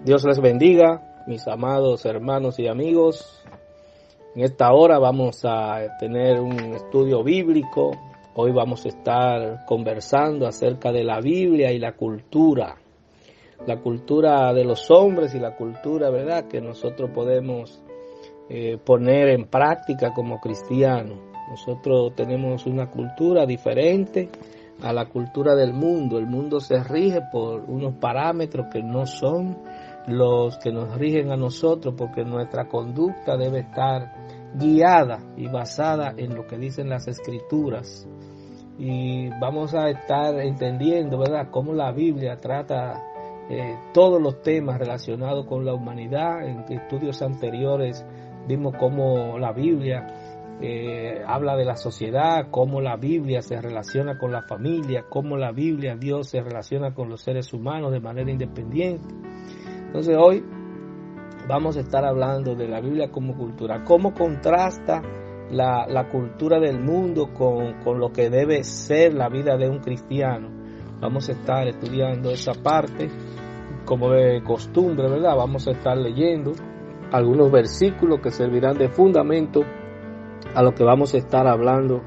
Dios les bendiga, mis amados hermanos y amigos. En esta hora vamos a tener un estudio bíblico. Hoy vamos a estar conversando acerca de la Biblia y la cultura de los hombres y la cultura, ¿verdad?, que nosotros podemos poner en práctica como cristianos. Nosotros tenemos una cultura diferente a la cultura del mundo. El mundo se rige por unos parámetros que no son los que nos rigen a nosotros, porque nuestra conducta debe estar guiada y basada en lo que dicen las Escrituras. Y vamos a estar entendiendo, ¿verdad?, cómo la Biblia trata todos los temas relacionados con la humanidad. En estudios anteriores vimos cómo la Biblia habla de la sociedad, cómo la Biblia se relaciona con la familia, cómo la Biblia, Dios se relaciona con los seres humanos de manera independiente. Entonces hoy vamos a estar hablando de la Biblia como cultura, cómo contrasta la cultura del mundo con lo que debe ser la vida de un cristiano. Vamos a estar estudiando esa parte, como de costumbre, ¿verdad? Vamos a estar leyendo algunos versículos que servirán de fundamento a lo que vamos a estar hablando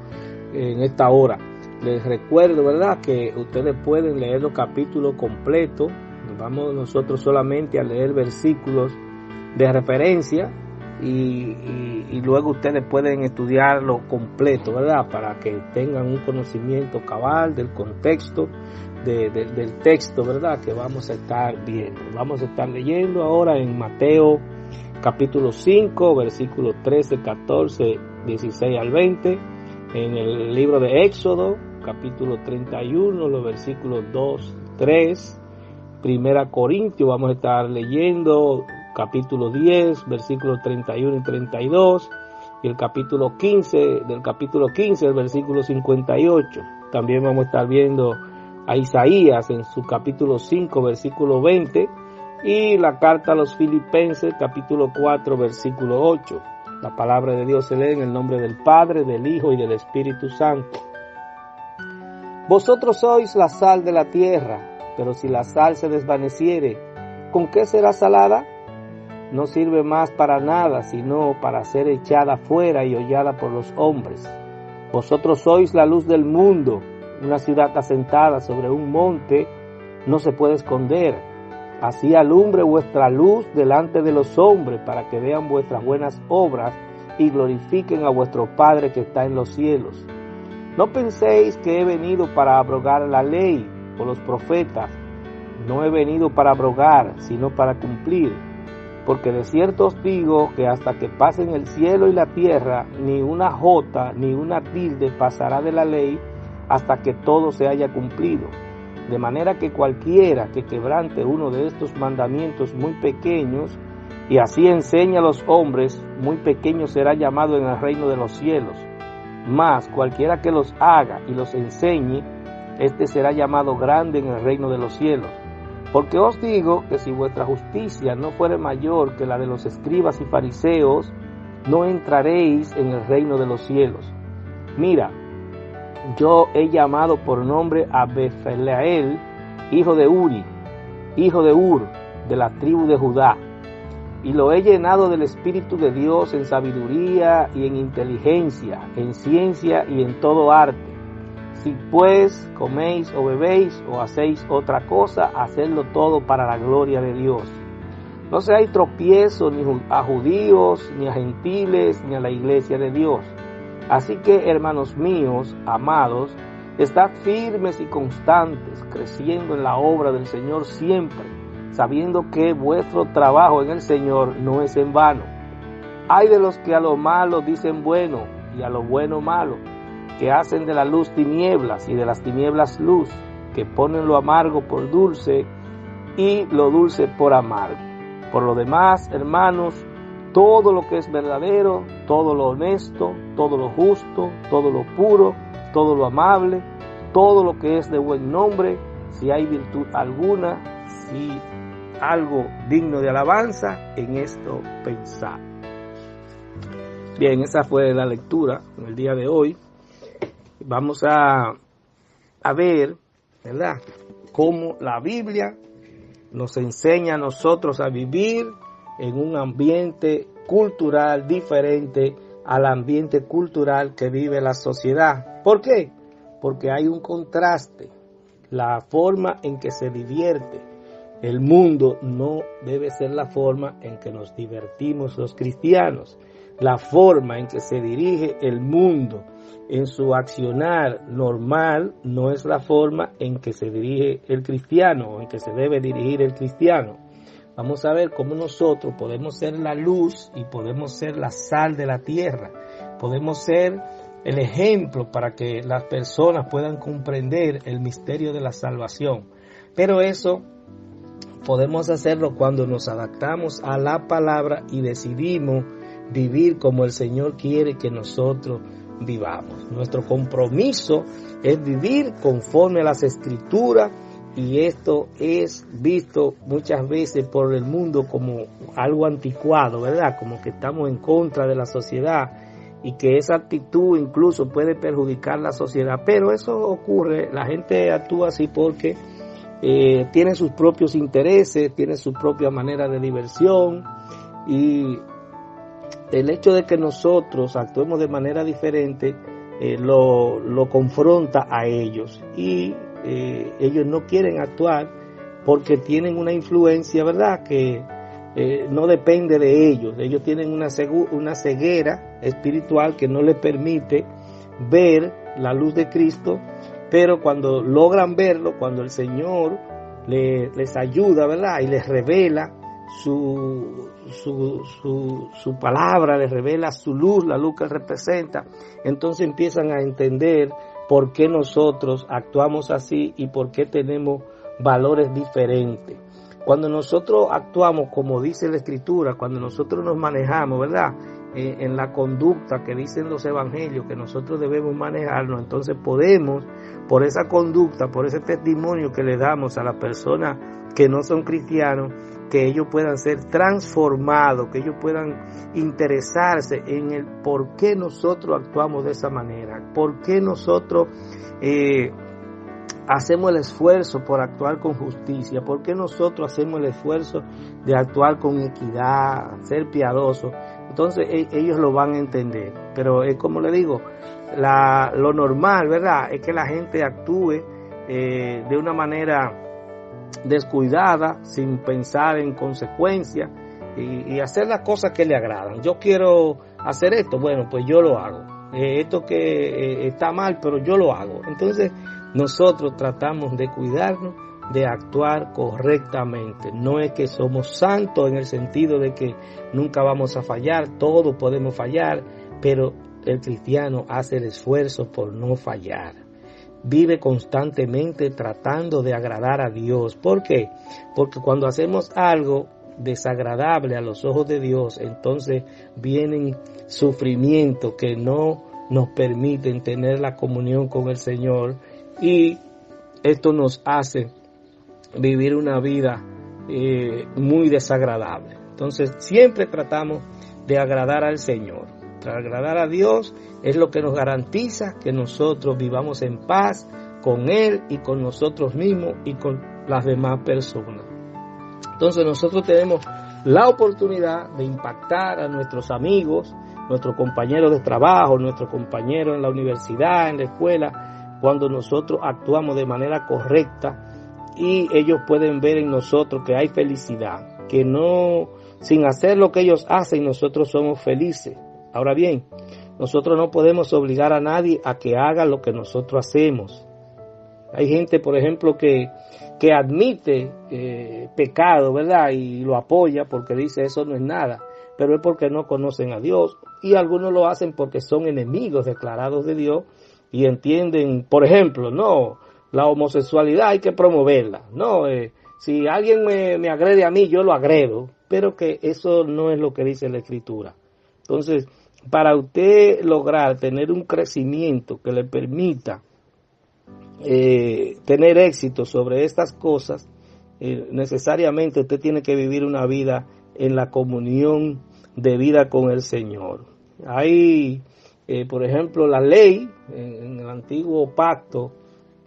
en esta hora. Les recuerdo, ¿verdad?, que ustedes pueden leer los capítulos completos. Vamos nosotros solamente a leer versículos de referencia y luego ustedes pueden estudiarlo completo, ¿verdad?, para que tengan un conocimiento cabal del contexto del texto, ¿verdad?, que vamos a estar viendo. Vamos a estar leyendo ahora en Mateo capítulo 5, versículos 13, 14, 16 al 20, en el libro de Éxodo, capítulo 31, los versículos 2, 3, Primera Corintios, vamos a estar leyendo capítulo 10, versículos 31 y 32, y el capítulo 15, el versículo 58. También vamos a estar viendo a Isaías en su capítulo 5, versículo 20, y la carta a los Filipenses, capítulo 4, versículo 8. La palabra de Dios se lee en el nombre del Padre, del Hijo y del Espíritu Santo. Vosotros sois la sal de la tierra, pero si la sal se desvaneciere, ¿con qué será salada? No sirve más para nada, sino para ser echada fuera y hollada por los hombres. Vosotros sois la luz del mundo. Una ciudad asentada sobre un monte no se puede esconder. Así alumbre vuestra luz delante de los hombres, para que vean vuestras buenas obras y glorifiquen a vuestro Padre que está en los cielos. No penséis que he venido para abrogar la ley o los profetas. No he venido para abrogar, sino para cumplir. Porque de cierto os digo que hasta que pasen el cielo y la tierra, ni una jota ni una tilde pasará de la ley, hasta que todo se haya cumplido. De manera que cualquiera que quebrante uno de estos mandamientos muy pequeños, y así enseña a los hombres, muy pequeño será llamado en el reino de los cielos. Mas cualquiera que los haga y los enseñe, este será llamado grande en el reino de los cielos. Porque os digo que si vuestra justicia no fuere mayor que la de los escribas y fariseos, no entraréis en el reino de los cielos. Mira, yo he llamado por nombre a Bezaleel, hijo de Uri, hijo de Ur, de la tribu de Judá, y lo he llenado del Espíritu de Dios en sabiduría y en inteligencia, en ciencia y en todo arte. Si pues coméis o bebéis o hacéis otra cosa, hacedlo todo para la gloria de Dios. No seáis tropiezo ni a judíos, ni a gentiles, ni a la iglesia de Dios. Así que, hermanos míos, amados, estad firmes y constantes, creciendo en la obra del Señor siempre, sabiendo que vuestro trabajo en el Señor no es en vano. Ay de los que a lo malo dicen bueno y a lo bueno malo, que hacen de la luz tinieblas y de las tinieblas luz, que ponen lo amargo por dulce y lo dulce por amargo. Por lo demás, hermanos, todo lo que es verdadero, todo lo honesto, todo lo justo, todo lo puro, todo lo amable, todo lo que es de buen nombre, si hay virtud alguna, si algo digno de alabanza, en esto pensad. Bien, esa fue la lectura en el día de hoy. Vamos a ver, ¿verdad?, cómo la Biblia nos enseña a nosotros a vivir en un ambiente cultural diferente al ambiente cultural que vive la sociedad. ¿Por qué? Porque hay un contraste. La forma en que se divierte el mundo no debe ser la forma en que nos divertimos los cristianos. La forma en que se dirige el mundo en su accionar normal no es la forma en que se dirige el cristiano o en que se debe dirigir el cristiano. Vamos a ver cómo nosotros podemos ser la luz y podemos ser la sal de la tierra. Podemos ser el ejemplo para que las personas puedan comprender el misterio de la salvación. Pero eso podemos hacerlo cuando nos adaptamos a la palabra y decidimos vivir como el Señor quiere que nosotros vivamos. Nuestro compromiso es vivir conforme a las Escrituras, y esto es visto muchas veces por el mundo como algo anticuado, ¿verdad? Como que estamos en contra de la sociedad y que esa actitud incluso puede perjudicar la sociedad. Pero eso ocurre, la gente actúa así porque tiene sus propios intereses, tiene su propia manera de diversión, y el hecho de que nosotros actuemos de manera diferente lo confronta a ellos, y ellos no quieren actuar porque tienen una influencia, ¿verdad?, que no depende de ellos. Ellos tienen una ceguera espiritual que no les permite ver la luz de Cristo, pero cuando logran verlo, cuando el Señor les ayuda, ¿verdad?, y les revela su palabra, les revela su luz, la luz que él representa, entonces empiezan a entender por qué nosotros actuamos así y por qué tenemos valores diferentes. Cuando nosotros actuamos como dice la Escritura, cuando nosotros nos manejamos, ¿verdad?, en la conducta que dicen los evangelios que nosotros debemos manejarnos, entonces podemos, por esa conducta, por ese testimonio que le damos a las personas que no son cristianos, que ellos puedan ser transformados, que ellos puedan interesarse en el por qué nosotros actuamos de esa manera, por qué nosotros hacemos el esfuerzo por actuar con justicia, por qué nosotros hacemos el esfuerzo de actuar con equidad, ser piadosos. Entonces ellos lo van a entender. Pero es como le digo, lo normal, ¿verdad?, es que la gente actúe de una manera descuidada, sin pensar en consecuencias, y hacer las cosas que le agradan. Yo quiero hacer esto, bueno, pues yo lo hago. Esto que está mal, pero yo lo hago. Entonces nosotros tratamos de cuidarnos, de actuar correctamente. No es que somos santos en el sentido de que nunca vamos a fallar, todos podemos fallar, pero el cristiano hace el esfuerzo por no fallar. Vive constantemente tratando de agradar a Dios. ¿Por qué? Porque cuando hacemos algo desagradable a los ojos de Dios, entonces vienen sufrimientos que no nos permiten tener la comunión con el Señor, y esto nos hace vivir una vida muy desagradable. Entonces siempre tratamos de agradar al Señor. Agradar a Dios es lo que nos garantiza que nosotros vivamos en paz con Él y con nosotros mismos y con las demás personas. Entonces nosotros tenemos la oportunidad de impactar a nuestros amigos, nuestros compañeros de trabajo, nuestros compañeros en la universidad, en la escuela, cuando nosotros actuamos de manera correcta, y ellos pueden ver en nosotros que hay felicidad, que no, sin hacer lo que ellos hacen, nosotros somos felices. Ahora bien, nosotros no podemos obligar a nadie a que haga lo que nosotros hacemos. Hay gente, por ejemplo, que admite pecado, ¿verdad?, y lo apoya porque dice eso no es nada, pero es porque no conocen a Dios, y algunos lo hacen porque son enemigos declarados de Dios y entienden, por ejemplo, no, la homosexualidad hay que promoverla, no, si alguien me agrede a mí, yo lo agredo, pero que eso no es lo que dice la Escritura. Entonces, para usted lograr tener un crecimiento que le permita tener éxito sobre estas cosas, necesariamente usted tiene que vivir una vida en la comunión de vida con el Señor. Hay, por ejemplo, la ley en el antiguo pacto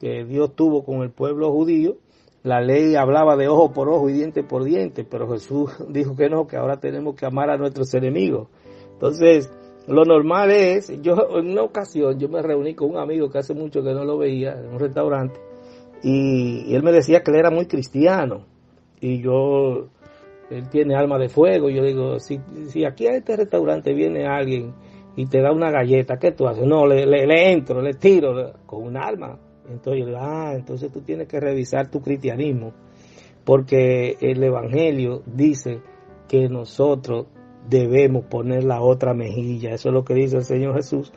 que Dios tuvo con el pueblo judío, la ley hablaba de ojo por ojo y diente por diente, pero Jesús dijo que no, que ahora tenemos que amar a nuestros enemigos. Entonces, lo normal es, yo en una ocasión, yo me reuní con un amigo que hace mucho que no lo veía en un restaurante, y él me decía que él era muy cristiano, y él tiene alma de fuego. Yo digo, si aquí a este restaurante viene alguien y te da una galleta, ¿qué tú haces? No, le entro, le tiro con un arma. Entonces yo digo, entonces tú tienes que revisar tu cristianismo, porque el Evangelio dice que nosotros debemos poner la otra mejilla. Eso es lo que dice el Señor Jesús.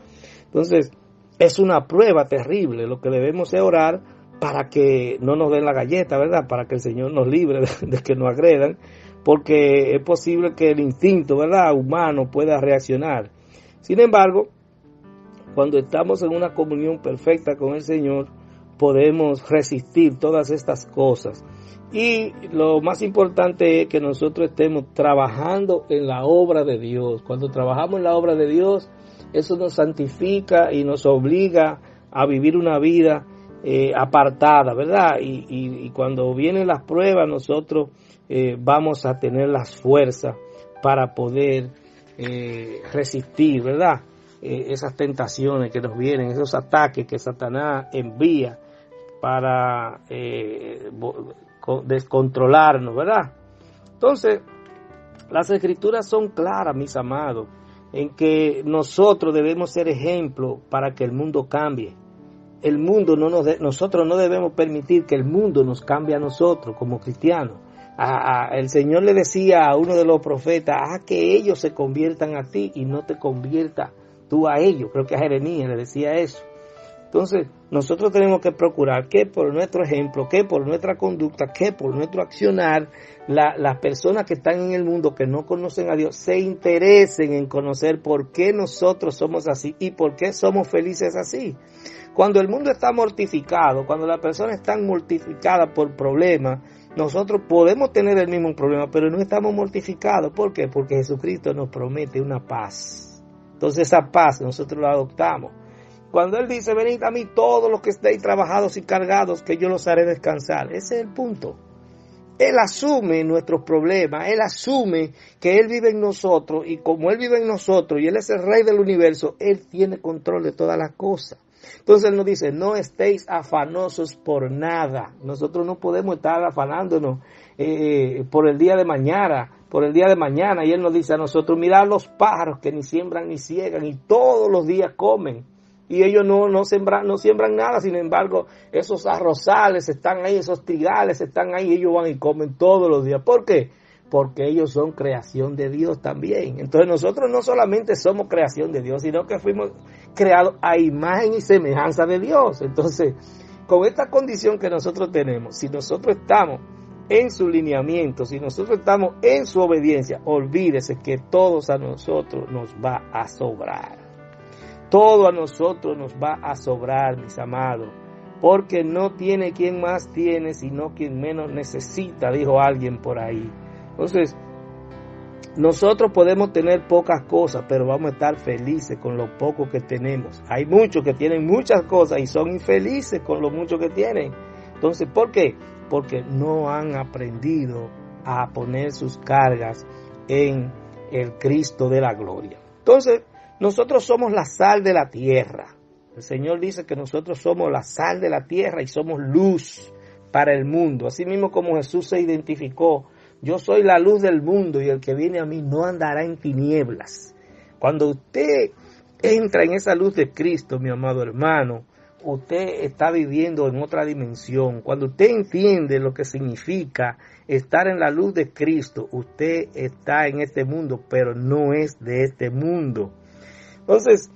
Entonces, es una prueba terrible. Lo que debemos es orar para que no nos den la galleta, ¿verdad? Para que el Señor nos libre de que nos agredan, porque es posible que el instinto, ¿verdad?, humano pueda reaccionar. Sin embargo, cuando estamos en una comunión perfecta con el Señor, podemos resistir todas estas cosas. Y lo más importante es que nosotros estemos trabajando en la obra de Dios. Cuando trabajamos en la obra de Dios, eso nos santifica y nos obliga a vivir una vida apartada, ¿verdad? Y cuando vienen las pruebas, nosotros vamos a tener las fuerzas para poder resistir, ¿verdad? Esas tentaciones que nos vienen, esos ataques que Satanás envía para descontrolarnos, ¿verdad? Entonces, las Escrituras son claras, mis amados, en que nosotros debemos ser ejemplo para que el mundo cambie. El mundo nosotros no debemos permitir que el mundo nos cambie a nosotros como cristianos. El Señor le decía a uno de los profetas, que ellos se conviertan a ti y no te conviertas tú a ellos. Creo que a Jeremías le decía eso. Entonces, nosotros tenemos que procurar que por nuestro ejemplo, que por nuestra conducta, que por nuestro accionar, las personas que están en el mundo que no conocen a Dios se interesen en conocer por qué nosotros somos así y por qué somos felices así. Cuando el mundo está mortificado, cuando las personas están mortificadas por problemas, nosotros podemos tener el mismo problema, pero no estamos mortificados. ¿Por qué? Porque Jesucristo nos promete una paz. Entonces esa paz nosotros la adoptamos. Cuando Él dice, venid a mí todos los que estéis trabajados y cargados, que yo los haré descansar. Ese es el punto. Él asume nuestros problemas, Él asume que Él vive en nosotros, y como Él vive en nosotros y Él es el Rey del universo, Él tiene control de todas las cosas. Entonces Él nos dice, no estéis afanosos por nada. Nosotros no podemos estar afanándonos por el día de mañana, y Él nos dice a nosotros, mirad los pájaros que ni siembran ni ciegan y todos los días comen. Y ellos no siembran nada, sin embargo, esos arrozales están ahí, esos trigales están ahí, ellos van y comen todos los días. ¿Por qué? Porque ellos son creación de Dios también. Entonces nosotros no solamente somos creación de Dios, sino que fuimos creados a imagen y semejanza de Dios. Entonces, con esta condición que nosotros tenemos, si nosotros estamos en su lineamiento, si nosotros estamos en su obediencia, olvídese que todos a nosotros nos va a sobrar. Todo a nosotros nos va a sobrar, mis amados, porque no tiene quien más tiene, sino quien menos necesita, dijo alguien por ahí. Entonces, nosotros podemos tener pocas cosas, pero vamos a estar felices con lo poco que tenemos. Hay muchos que tienen muchas cosas y son infelices con lo mucho que tienen. Entonces, ¿por qué? Porque no han aprendido a poner sus cargas en el Cristo de la gloria. Entonces, nosotros somos la sal de la tierra. El Señor dice que nosotros somos la sal de la tierra y somos luz para el mundo. Así mismo como Jesús se identificó, yo soy la luz del mundo y el que viene a mí no andará en tinieblas. Cuando usted entra en esa luz de Cristo, mi amado hermano, usted está viviendo en otra dimensión. Cuando usted entiende lo que significa estar en la luz de Cristo, usted está en este mundo, pero no es de este mundo. Entonces,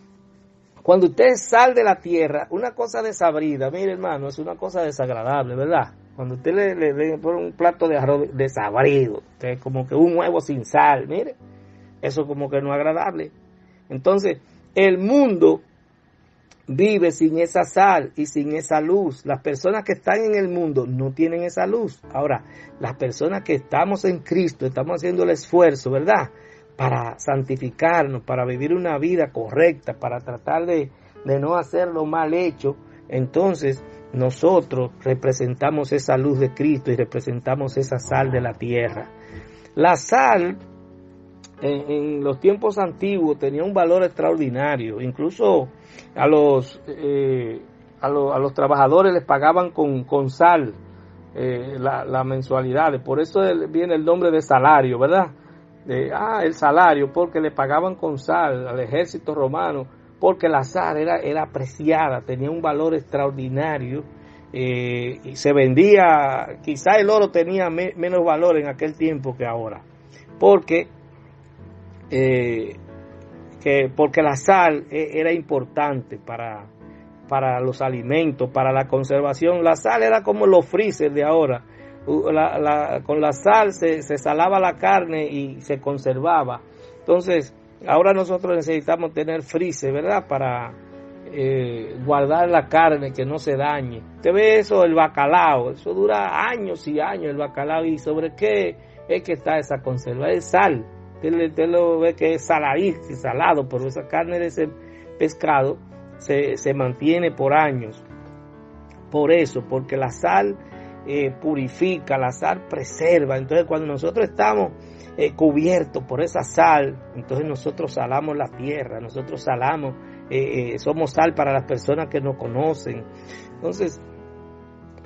cuando usted es sal de la tierra, una cosa desabrida, mire hermano, es una cosa desagradable, ¿verdad? Cuando usted le pone un plato de arroz desabrido, como que un huevo sin sal, mire, eso como que no es agradable. Entonces, el mundo vive sin esa sal y sin esa luz. Las personas que están en el mundo no tienen esa luz. Ahora, las personas que estamos en Cristo, estamos haciendo el esfuerzo, ¿verdad?, para santificarnos, para vivir una vida correcta, para tratar de no hacer lo mal hecho. Entonces, nosotros representamos esa luz de Cristo y representamos esa sal de la tierra. La sal en los tiempos antiguos tenía un valor extraordinario. Incluso a los trabajadores les pagaban con sal la mensualidad. Por eso viene el nombre de salario, ¿verdad? El salario, porque le pagaban con sal al ejército romano, porque la sal era apreciada, tenía un valor extraordinario, y se vendía. Quizá el oro tenía menos valor en aquel tiempo que ahora, porque la sal era importante para los alimentos, para la conservación. La sal era como los freezers de ahora. Con la sal se salaba la carne y se conservaba. Entonces, ahora nosotros necesitamos tener freezer, ¿verdad? Para guardar la carne, que no se dañe. Usted ve eso, el bacalao, eso dura años y años el bacalao. ¿Y sobre qué es que está esa conserva? Es sal. Usted lo ve que es salado, pero esa carne de ese pescado se mantiene por años. Por eso, porque la sal purifica, la sal preserva. Entonces, cuando nosotros estamos cubiertos por esa sal, entonces nosotros salamos la tierra, nosotros salamos, somos sal para las personas que nos conocen. Entonces,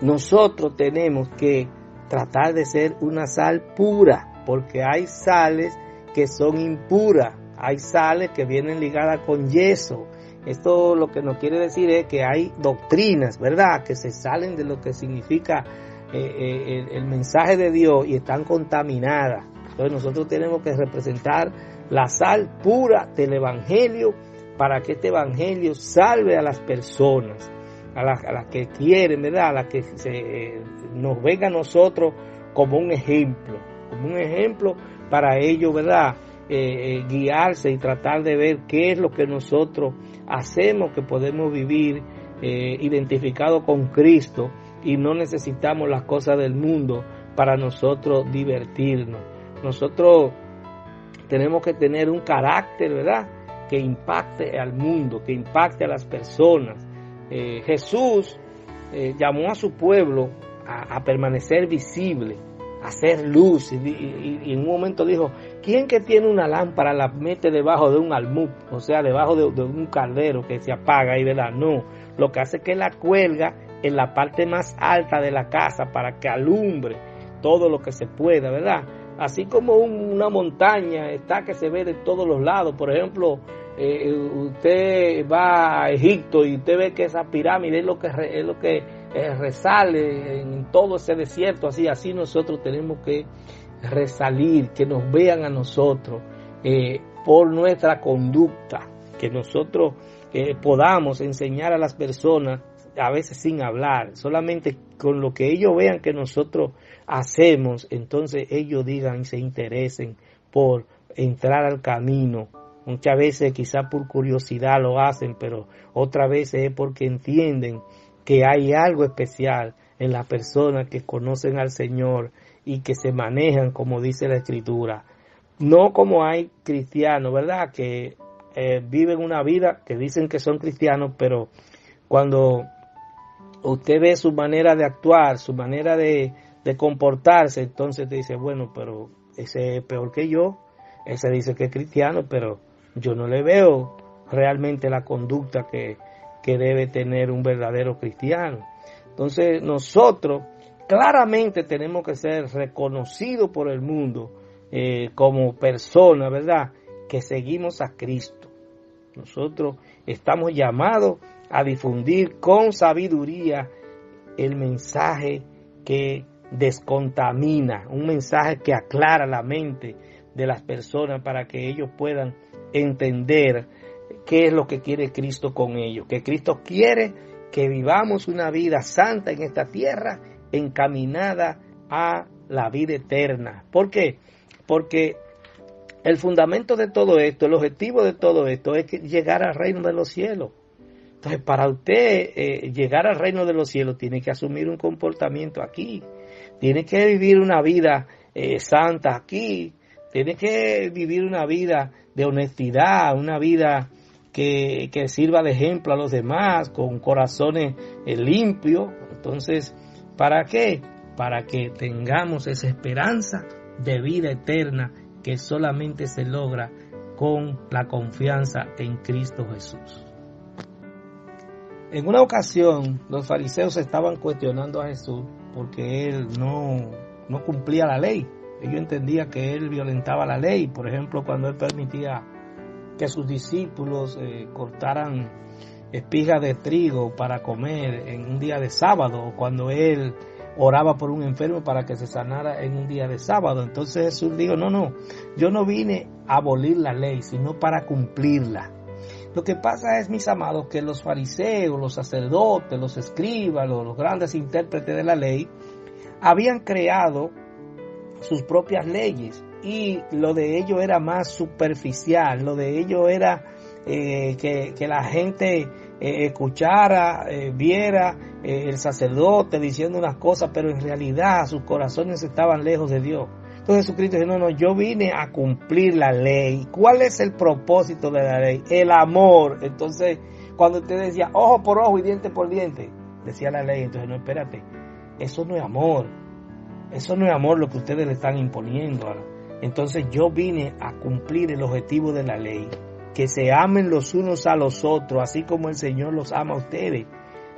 nosotros tenemos que tratar de ser una sal pura, porque hay sales que son impuras, hay sales que vienen ligadas con yeso. Esto lo que nos quiere decir es que hay doctrinas, ¿verdad?, que se salen de lo que significa el mensaje de Dios y están contaminadas. Entonces nosotros tenemos que representar la sal pura del Evangelio, para que este Evangelio salve a las personas, a las que quieren, ¿verdad?, a las que nos venga a nosotros como un ejemplo para ellos, ¿verdad?, guiarse y tratar de ver qué es lo que nosotros hacemos, que podemos vivir identificados con Cristo y no necesitamos las cosas del mundo para nosotros divertirnos. Nosotros tenemos que tener un carácter, ¿verdad?, que impacte al mundo, que impacte a las personas. Jesús llamó a su pueblo a permanecer visible, a hacer luz, y en un momento dijo: ¿quién que tiene una lámpara la mete debajo de un almud? O sea, debajo de un caldero que se apaga ahí, ¿verdad? No, lo que hace es que la cuelga en la parte más alta de la casa para que alumbre todo lo que se pueda, ¿verdad? Así como una montaña está que se ve de todos los lados. Por ejemplo, usted va a Egipto y usted ve que esa pirámide es lo que resale en todo ese desierto. Así nosotros tenemos que resalir, que nos vean a nosotros por nuestra conducta, que nosotros podamos enseñar a las personas, a veces sin hablar, solamente con lo que ellos vean que nosotros hacemos, entonces ellos digan y se interesen por entrar al camino. Muchas veces quizás por curiosidad lo hacen, pero otras veces es porque entienden que hay algo especial en las personas que conocen al Señor y que se manejan como dice la Escritura. No como hay cristianos, ¿verdad?, que viven una vida que dicen que son cristianos, pero cuando usted ve su manera de actuar, su manera de comportarse, entonces te dice: bueno, pero ese es peor que yo, ese dice que es cristiano, pero yo no le veo realmente la conducta que debe tener un verdadero cristiano. Entonces nosotros claramente tenemos que ser reconocidos por el mundo como personas, ¿verdad?, que seguimos a Cristo. Nosotros estamos llamados a difundir con sabiduría el mensaje que descontamina, un mensaje que aclara la mente de las personas para que ellos puedan entender qué es lo que quiere Cristo con ellos. Que Cristo quiere que vivamos una vida santa en esta tierra, encaminada a la vida eterna. ¿Por qué? Porque el fundamento de todo esto, el objetivo de todo esto es llegar al reino de los cielos. Entonces, para usted llegar al reino de los cielos, tiene que asumir un comportamiento aquí. Tiene que vivir una vida santa aquí. Tiene que vivir una vida de honestidad, una vida que sirva de ejemplo a los demás, con corazones limpios. Entonces, ¿para qué? Para que tengamos esa esperanza de vida eterna que solamente se logra con la confianza en Cristo Jesús. En una ocasión, los fariseos estaban cuestionando a Jesús porque él no cumplía la ley. Ellos entendían que él violentaba la ley. Por ejemplo, cuando él permitía que sus discípulos cortaran espigas de trigo para comer en un día de sábado, o cuando él oraba por un enfermo para que se sanara en un día de sábado. Entonces Jesús dijo, no, yo no vine a abolir la ley, sino para cumplirla. Lo que pasa es, mis amados, que los fariseos, los sacerdotes, los escribas, los grandes intérpretes de la ley, habían creado sus propias leyes, y lo de ellos era más superficial. Lo de ellos era que la gente escuchara, viera el sacerdote diciendo unas cosas, pero en realidad sus corazones estaban lejos de Dios. Entonces Jesucristo dice, no, yo vine a cumplir la ley. ¿Cuál es el propósito de la ley? El amor. Entonces, cuando usted decía ojo por ojo y diente por diente, decía la ley, entonces no, espérate, eso no es amor. Eso no es amor lo que ustedes le están imponiendo. Entonces yo vine a cumplir el objetivo de la ley, que se amen los unos a los otros, así como el Señor los ama a ustedes.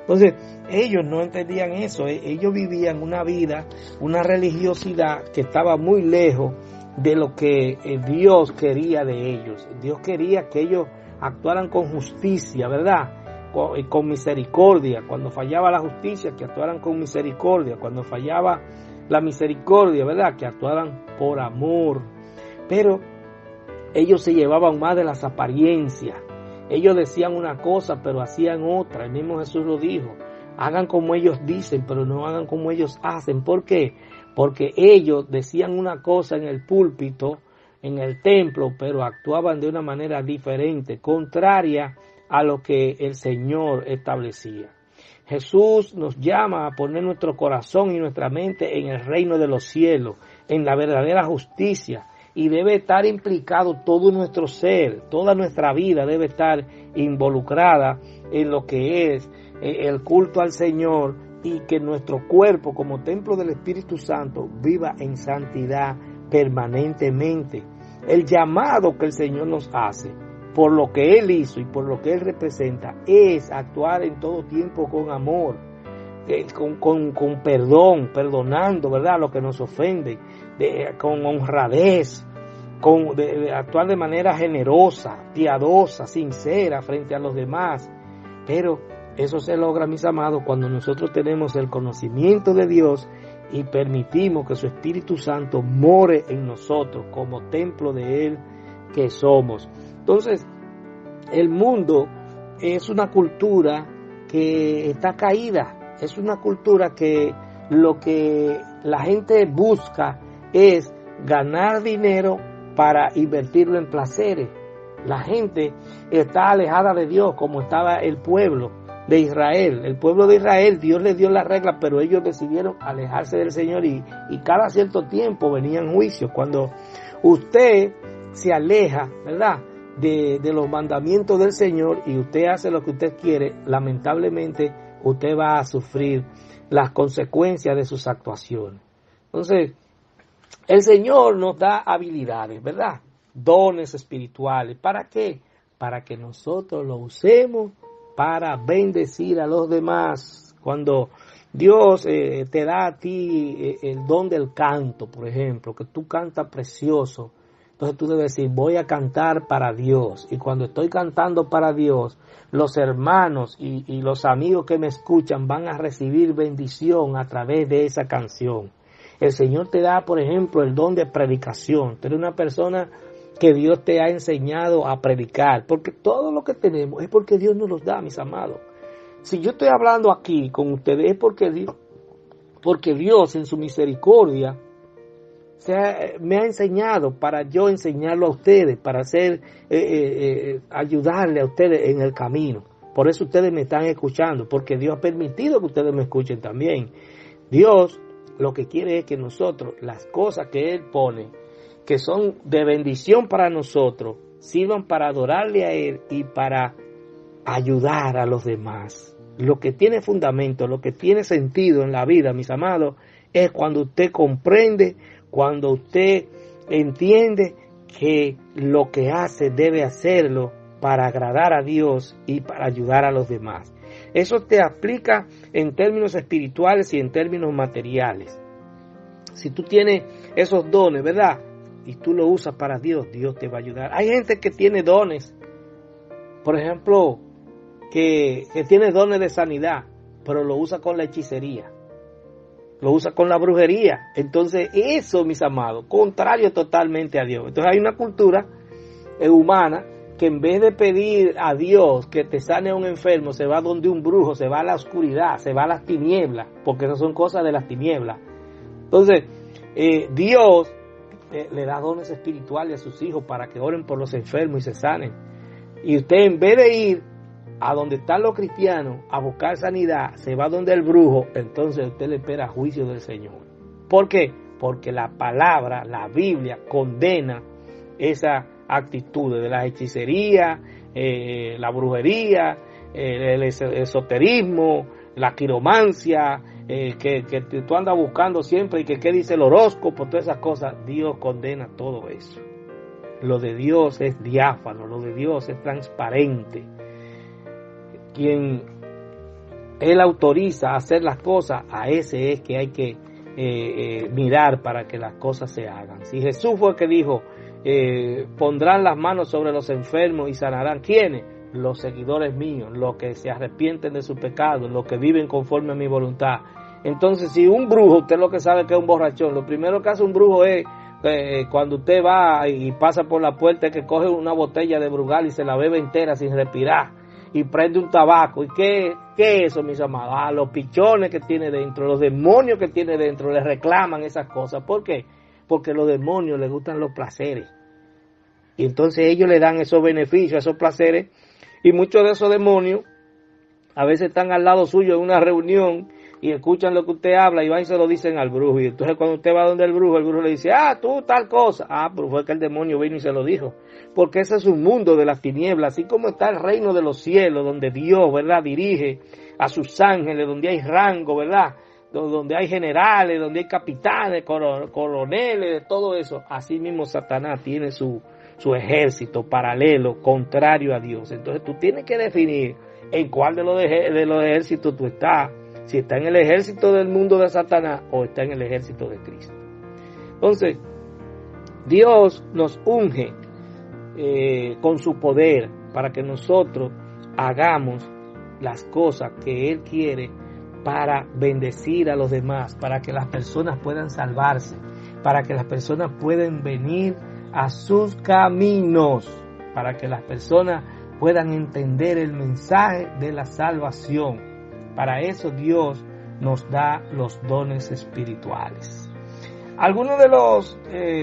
Entonces ellos no entendían eso. Ellos vivían una vida, una religiosidad que estaba muy lejos de lo que Dios quería de ellos. Dios quería que ellos actuaran con justicia, ¿verdad? Con misericordia. Cuando fallaba la justicia, que actuaran con misericordia. Cuando fallaba la misericordia, ¿verdad? Que actuaran por amor. Pero ellos se llevaban más de las apariencias. Ellos decían una cosa, pero hacían otra. El mismo Jesús lo dijo. Hagan como ellos dicen, pero no hagan como ellos hacen. ¿Por qué? Porque ellos decían una cosa en el púlpito, en el templo, pero actuaban de una manera diferente, contraria a lo que el Señor establecía. Jesús nos llama a poner nuestro corazón y nuestra mente en el reino de los cielos, en la verdadera justicia, y debe estar implicado todo nuestro ser, toda nuestra vida debe estar involucrada en lo que es el culto al Señor, y que nuestro cuerpo como templo del Espíritu Santo viva en santidad permanentemente. El llamado que el Señor nos hace por lo que Él hizo y por lo que Él representa es actuar en todo tiempo con amor, con perdón, perdonando, ¿verdad?, lo que nos ofende, con honradez, de actuar de manera generosa, piadosa, sincera frente a los demás. Pero eso se logra, mis amados, cuando nosotros tenemos el conocimiento de Dios y permitimos que su Espíritu Santo more en nosotros como templo de Él que somos. Entonces, el mundo es una cultura que está caída, es una cultura que lo que la gente busca es ganar dinero para invertirlo en placeres. La gente está alejada de Dios, como estaba el pueblo de Israel. El pueblo de Israel, Dios les dio las reglas, pero ellos decidieron alejarse del Señor, y cada cierto tiempo venían juicios. Cuando usted se aleja, ¿verdad?, de los mandamientos del Señor, y usted hace lo que usted quiere, lamentablemente usted va a sufrir las consecuencias de sus actuaciones. Entonces, el Señor nos da habilidades, ¿verdad?, dones espirituales. ¿Para qué? Para que nosotros lo usemos para bendecir a los demás. Cuando Dios te da a ti el don del canto, por ejemplo, que tú cantas precioso, entonces tú debes decir, voy a cantar para Dios. Y cuando estoy cantando para Dios, los hermanos y los amigos que me escuchan van a recibir bendición a través de esa canción. El Señor te da, por ejemplo, el don de predicación. Tú eres una persona que Dios te ha enseñado a predicar, porque todo lo que tenemos es porque Dios nos los da, mis amados. Si yo estoy hablando aquí con ustedes es porque Dios en su misericordia me ha enseñado para yo enseñarlo a ustedes, para ayudarle a ustedes en el camino. Por eso ustedes me están escuchando, porque Dios ha permitido que ustedes me escuchen también. Dios lo que quiere es que nosotros, las cosas que Él pone, que son de bendición para nosotros, sirvan para adorarle a Él y para ayudar a los demás. Lo que tiene fundamento, lo que tiene sentido en la vida, mis amados, es cuando usted comprende, cuando usted entiende que lo que hace debe hacerlo para agradar a Dios y para ayudar a los demás. Eso te aplica en términos espirituales y en términos materiales. Si tú tienes esos dones, ¿verdad? Y tú lo usas para Dios, Dios te va a ayudar. Hay gente que tiene dones, por ejemplo, que tiene dones de sanidad, pero lo usa con la hechicería, lo usa con la brujería. Entonces eso, mis amados, contrario totalmente a Dios. Entonces hay una cultura humana que en vez de pedir a Dios que te sane a un enfermo, se va donde un brujo, se va a la oscuridad, se va a las tinieblas, porque esas son cosas de las tinieblas. Entonces Dios le da dones espirituales a sus hijos para que oren por los enfermos y se sanen. Y usted, en vez de ir a donde están los cristianos a buscar sanidad, se va donde el brujo, entonces usted le espera juicio del Señor. ¿Por qué? Porque la palabra, la Biblia, condena esa actitud de la hechicería, la brujería, el esoterismo, la quiromancia, que tú andas buscando siempre y que qué dice el horóscopo, todas esas cosas. Dios condena todo eso. Lo de Dios es diáfano, lo de Dios es transparente. Quien Él autoriza a hacer las cosas, a ese es que hay que mirar para que las cosas se hagan. Si Jesús fue el que dijo, pondrán las manos sobre los enfermos y sanarán, ¿quiénes? Los seguidores míos, los que se arrepienten de sus pecados, los que viven conforme a mi voluntad. Entonces, si un brujo, usted lo que sabe que es un borrachón, lo primero que hace un brujo es, cuando usted va y pasa por la puerta, es que coge una botella de Brugal y se la bebe entera sin respirar y prende un tabaco. ¿Y qué es eso, mis amados? A los pichones que tiene dentro, los demonios que tiene dentro, le reclaman esas cosas. ¿Por qué? Porque a los demonios les gustan los placeres. Y entonces ellos le dan esos beneficios, esos placeres. Y muchos de esos demonios a veces están al lado suyo en una reunión y escuchan lo que usted habla y van y se lo dicen al brujo. Y entonces cuando usted va donde el brujo le dice, tú tal cosa. Pero fue que el demonio vino y se lo dijo. Porque ese es un mundo de las tinieblas, así como está el reino de los cielos, donde Dios, ¿verdad?, dirige a sus ángeles, donde hay rango, ¿verdad?, donde hay generales, donde hay capitanes, coroneles, todo eso. Así mismo Satanás tiene su ejército paralelo, contrario a Dios. Entonces tú tienes que definir en cuál de los ejércitos tú estás. Si está en el ejército del mundo de Satanás o está en el ejército de Cristo. Entonces, Dios nos unge con su poder para que nosotros hagamos las cosas que Él quiere para bendecir a los demás, para que las personas puedan salvarse, para que las personas puedan venir a sus caminos, para que las personas puedan entender el mensaje de la salvación. Para eso Dios nos da los dones espirituales. Algunos de los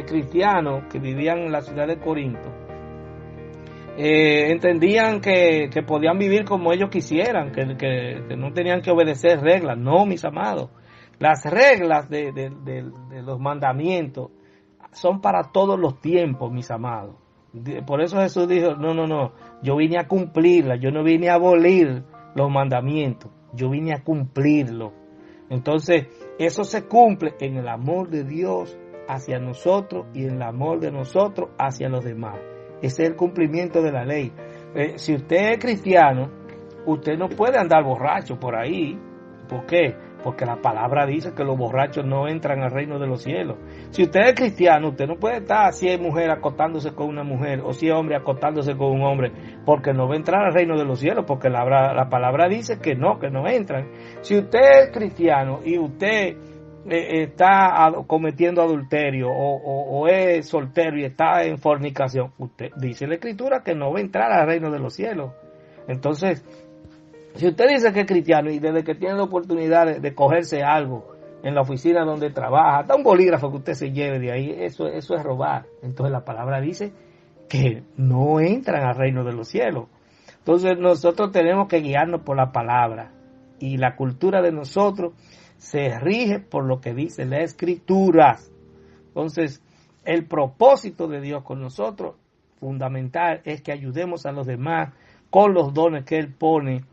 cristianos que vivían en la ciudad de Corinto entendían que podían vivir como ellos quisieran, que no tenían que obedecer reglas. No, mis amados, las reglas de los mandamientos son para todos los tiempos, mis amados. Por eso Jesús dijo, no, yo vine a cumplirlas, yo no vine a abolir los mandamientos, yo vine a cumplirlo. Entonces, eso se cumple en el amor de Dios hacia nosotros y en el amor de nosotros hacia los demás. Ese es el cumplimiento de la ley. Si usted es cristiano, usted no puede andar borracho por ahí. ¿Por qué? Porque la palabra dice que los borrachos no entran al reino de los cielos. Si usted es cristiano, usted no puede estar, si es mujer, acostándose con una mujer, o si es hombre, acostándose con un hombre, porque no va a entrar al reino de los cielos, porque la palabra dice que no entran. Si usted es cristiano y usted está cometiendo adulterio o es soltero y está en fornicación, usted dice la Escritura que no va a entrar al reino de los cielos. Entonces, si usted dice que es cristiano y desde que tiene la oportunidad de cogerse algo en la oficina donde trabaja, hasta un bolígrafo que usted se lleve de ahí, eso es robar. Entonces la palabra dice que no entran al reino de los cielos. Entonces nosotros tenemos que guiarnos por la palabra y la cultura de nosotros se rige por lo que dice las Escrituras. Entonces el propósito de Dios con nosotros fundamental es que ayudemos a los demás con los dones que Él pone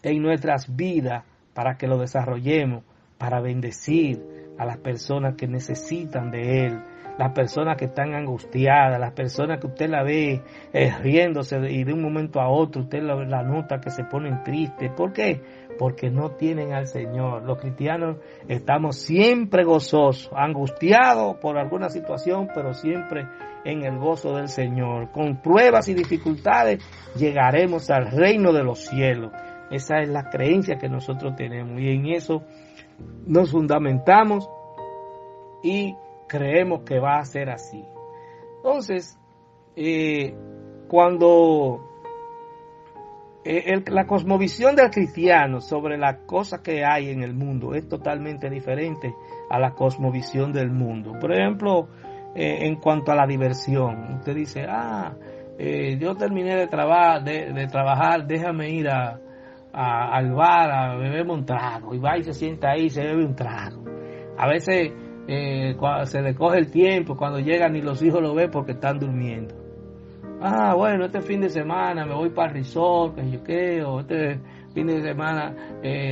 en nuestras vidas para que lo desarrollemos, para bendecir a las personas que necesitan de Él, las personas que están angustiadas, las personas que usted la ve riéndose y de un momento a otro usted la nota que se ponen tristes. ¿Por qué? Porque no tienen al Señor. Los cristianos estamos siempre gozosos, angustiados por alguna situación, pero siempre en el gozo del Señor. Con pruebas y dificultades llegaremos al reino de los cielos. Esa es la creencia que nosotros tenemos y en eso nos fundamentamos y creemos que va a ser así. Entonces, cuando la cosmovisión del cristiano sobre las cosas que hay en el mundo es totalmente diferente a la cosmovisión del mundo. Por ejemplo, en cuanto a la diversión, usted dice, yo terminé de trabajar, déjame ir al bar a beberme un trago, y va y se sienta ahí y se bebe un trago. A veces se le coge el tiempo, cuando llegan y los hijos lo ven porque están durmiendo. Bueno, este fin de semana me voy para el resort, que yo qué, o este fin de semana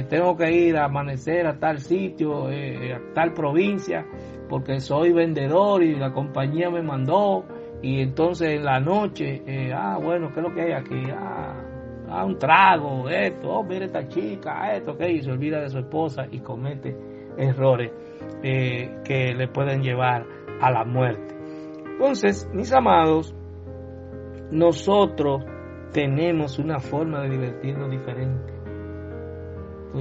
tengo que ir a amanecer a tal sitio, a tal provincia, porque soy vendedor y la compañía me mandó, y entonces en la noche, bueno, ¿qué es lo que hay aquí? Un trago, esto, mire esta chica, esto, y se olvida de su esposa y comete errores que le pueden llevar a la muerte. Entonces, mis amados, nosotros tenemos una forma de divertirnos diferente.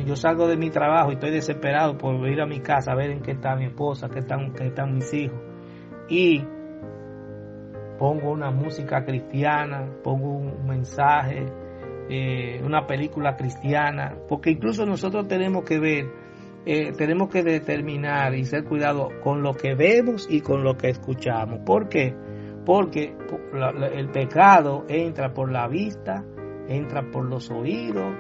Yo salgo de mi trabajo y estoy desesperado por ir a mi casa a ver en qué está mi esposa, qué están mis hijos, y pongo una música cristiana, pongo un mensaje, una película cristiana, porque incluso nosotros tenemos que ver, tenemos que determinar y ser cuidadosos con lo que vemos y con lo que escuchamos. ¿Por qué? Porque el pecado entra por la vista, entra por los oídos,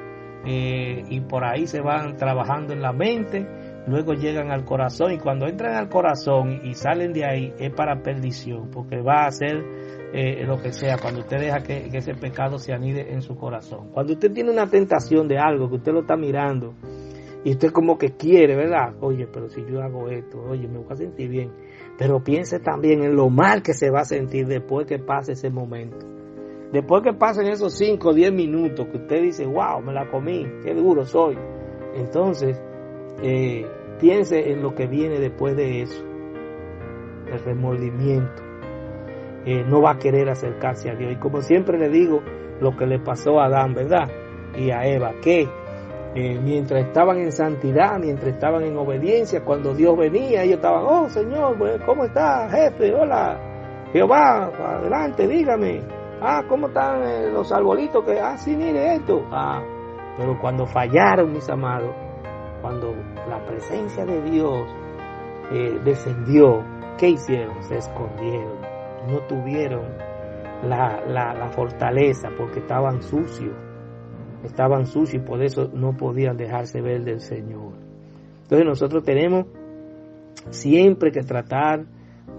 y por ahí se van trabajando en la mente, luego llegan al corazón, y cuando entran al corazón y salen de ahí es para perdición, porque va a hacer lo que sea cuando usted deja que ese pecado se anide en su corazón. Cuando usted tiene una tentación de algo que usted lo está mirando y usted como que quiere, ¿verdad? Oye, pero si yo hago esto, oye, me voy a sentir bien. Pero piense también en lo mal que se va a sentir después que pase ese momento. Después que pasen esos 5 o 10 minutos que usted dice, wow, me la comí, qué duro soy. Entonces, piense en lo que viene después de eso. El remordimiento. No va a querer acercarse a Dios. Y como siempre le digo, lo que le pasó a Adán, ¿verdad? Y a Eva, que mientras estaban en santidad, mientras estaban en obediencia, cuando Dios venía, ellos estaban, oh Señor, ¿cómo está, jefe? Hola, Jehová, adelante, dígame. ¿Cómo están los arbolitos? Sí, mire esto. Pero cuando fallaron, mis amados, cuando la presencia de Dios descendió, ¿qué hicieron? Se escondieron. No tuvieron la fortaleza porque estaban sucios y por eso no podían dejarse ver del Señor. Entonces nosotros tenemos siempre que tratar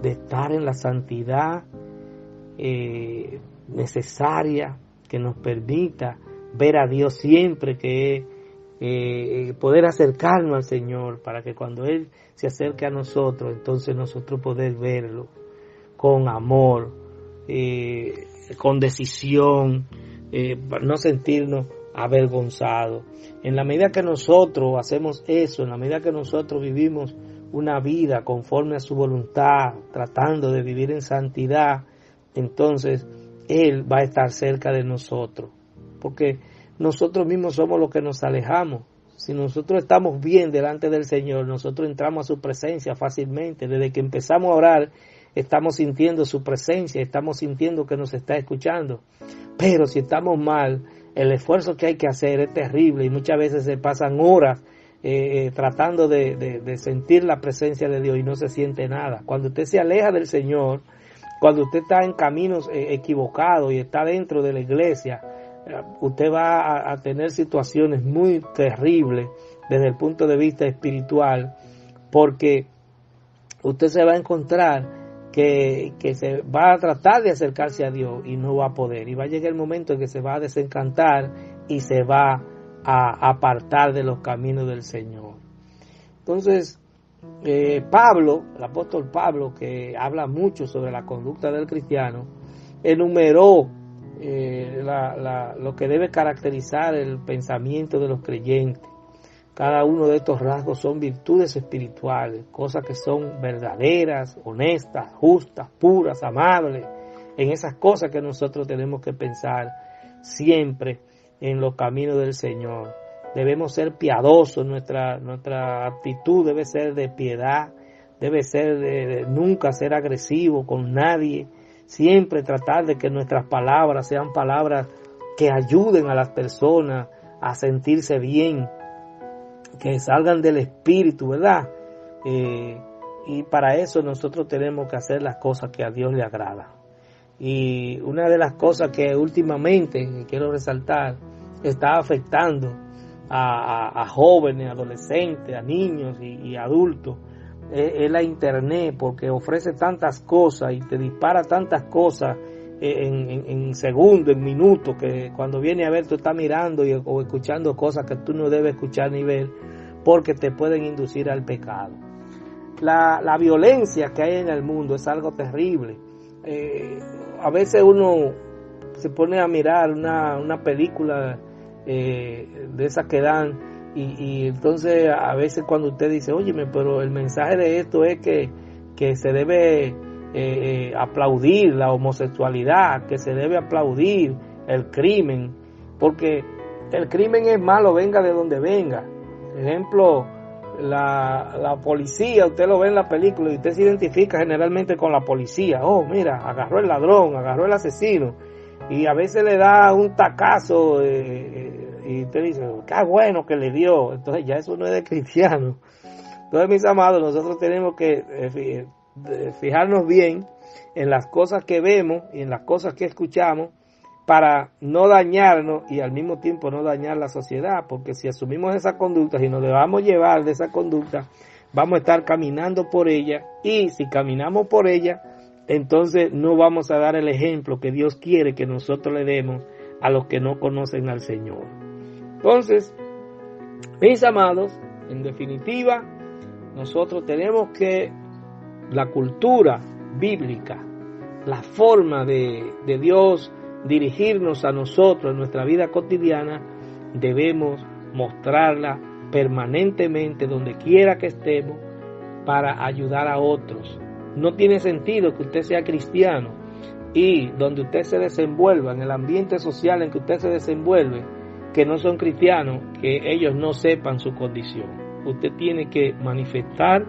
de estar en la santidad necesaria que nos permita ver a Dios siempre, que poder acercarnos al Señor para que cuando Él se acerque a nosotros, entonces nosotros poder verlo con amor, con decisión, no sentirnos avergonzados. En la medida que nosotros hacemos eso, en la medida que nosotros vivimos una vida conforme a su voluntad, tratando de vivir en santidad, entonces Él va a estar cerca de nosotros, porque nosotros mismos somos los que nos alejamos. Si nosotros estamos bien delante del Señor, nosotros entramos a su presencia fácilmente. Desde que empezamos a orar, estamos sintiendo su presencia, estamos sintiendo que nos está escuchando. Pero si estamos mal, el esfuerzo que hay que hacer es terrible y muchas veces se pasan horas tratando de sentir la presencia de Dios y no se siente nada. Cuando usted se aleja del Señor, cuando usted está en caminos equivocados y está dentro de la iglesia, usted va a tener situaciones muy terribles desde el punto de vista espiritual, porque usted se va a encontrar que se va a tratar de acercarse a Dios y no va a poder. Y va a llegar el momento en que se va a desencantar y se va a apartar de los caminos del Señor. Entonces, Pablo, el apóstol Pablo, que habla mucho sobre la conducta del cristiano, enumeró lo que debe caracterizar el pensamiento de los creyentes. Cada uno de estos rasgos son virtudes espirituales, cosas que son verdaderas, honestas, justas, puras, amables. En esas cosas que nosotros tenemos que pensar siempre en los caminos del Señor. Debemos ser piadosos, nuestra actitud debe ser de piedad, debe ser de nunca ser agresivo con nadie, siempre tratar de que nuestras palabras sean palabras que ayuden a las personas a sentirse bien, que salgan del espíritu, ¿verdad? Y para eso nosotros tenemos que hacer las cosas que a Dios le agrada. Y una de las cosas que últimamente, quiero resaltar, está afectando a jóvenes, adolescentes, a niños y adultos, es la internet, porque ofrece tantas cosas y te dispara tantas cosas en segundos, en minutos, que cuando viene a ver tú estás mirando o escuchando cosas que tú no debes escuchar ni ver, porque te pueden inducir al pecado. La violencia que hay en el mundo es algo terrible. A veces uno se pone a mirar una película de esas que dan y entonces a veces cuando usted dice, óyeme, pero el mensaje de esto es que se debe aplaudir la homosexualidad, que se debe aplaudir el crimen, porque el crimen es malo, venga de donde venga. Por ejemplo, la policía, usted lo ve en la película y usted se identifica generalmente con la policía. Oh, mira, agarró el ladrón, agarró el asesino, y a veces le da un tacazo y usted dice, qué bueno que le dio. Entonces ya eso no es de cristiano. Entonces, mis amados, nosotros tenemos que fijarnos bien en las cosas que vemos y en las cosas que escuchamos para no dañarnos y al mismo tiempo no dañar la sociedad, porque si asumimos esa conducta y nos dejamos llevar de esa conducta, vamos a estar caminando por ella, y si caminamos por ella, entonces no vamos a dar el ejemplo que Dios quiere que nosotros le demos a los que no conocen al Señor. Entonces, mis amados, en definitiva, nosotros tenemos que la cultura bíblica, la forma de Dios dirigirnos a nosotros en nuestra vida cotidiana, debemos mostrarla permanentemente donde quiera que estemos para ayudar a otros. No tiene sentido que usted sea cristiano y donde usted se desenvuelva, en el ambiente social en que usted se desenvuelve, que no son cristianos, que ellos no sepan su condición. Usted tiene que manifestar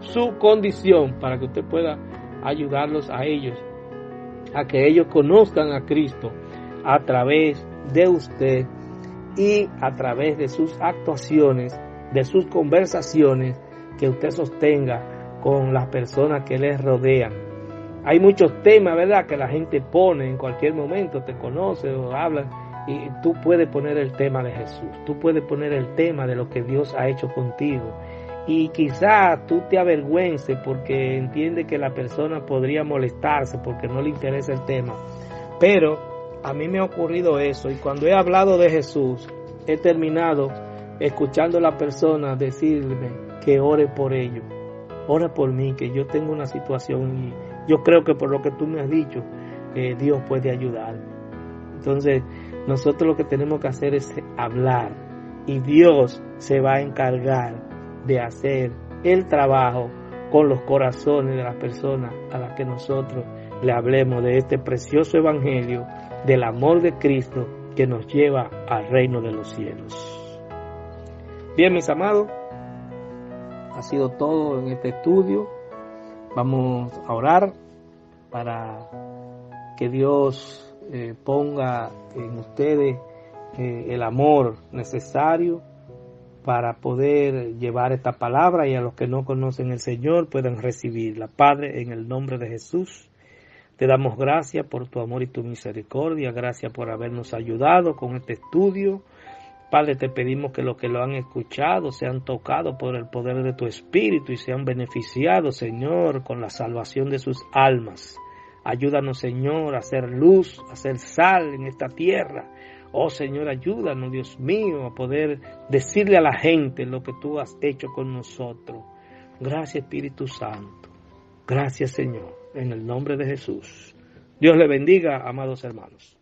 su condición para que usted pueda ayudarlos a ellos, a que ellos conozcan a Cristo a través de usted y a través de sus actuaciones, de sus conversaciones que usted sostenga con las personas que les rodean. Hay muchos temas, ¿verdad?, que la gente pone en cualquier momento, te conoce o hablan, y tú puedes poner el tema de Jesús, tú puedes poner el tema de lo que Dios ha hecho contigo. Y quizás tú te avergüences porque entiende que la persona podría molestarse porque no le interesa el tema. Pero a mí me ha ocurrido eso, y cuando he hablado de Jesús, he terminado escuchando a la persona decirme que ore por ellos. Ora por mí, que yo tengo una situación y yo creo que por lo que tú me has dicho, Dios puede ayudarme. Entonces, nosotros lo que tenemos que hacer es hablar, y Dios se va a encargar de hacer el trabajo con los corazones de las personas a las que nosotros le hablemos de este precioso evangelio del amor de Cristo que nos lleva al reino de los cielos. Bien, mis amados, ha sido todo en este estudio. Vamos a orar para que Dios ponga en ustedes el amor necesario para poder llevar esta palabra, y a los que no conocen el Señor puedan recibirla. Padre, en el nombre de Jesús, te damos gracias por tu amor y tu misericordia. Gracias por habernos ayudado con este estudio. Padre, te pedimos que los que lo han escuchado sean tocados por el poder de tu Espíritu y sean beneficiados, Señor, con la salvación de sus almas. Ayúdanos, Señor, a hacer luz, a hacer sal en esta tierra. Oh, Señor, ayúdanos, Dios mío, a poder decirle a la gente lo que tú has hecho con nosotros. Gracias, Espíritu Santo. Gracias, Señor, en el nombre de Jesús. Dios le bendiga, amados hermanos.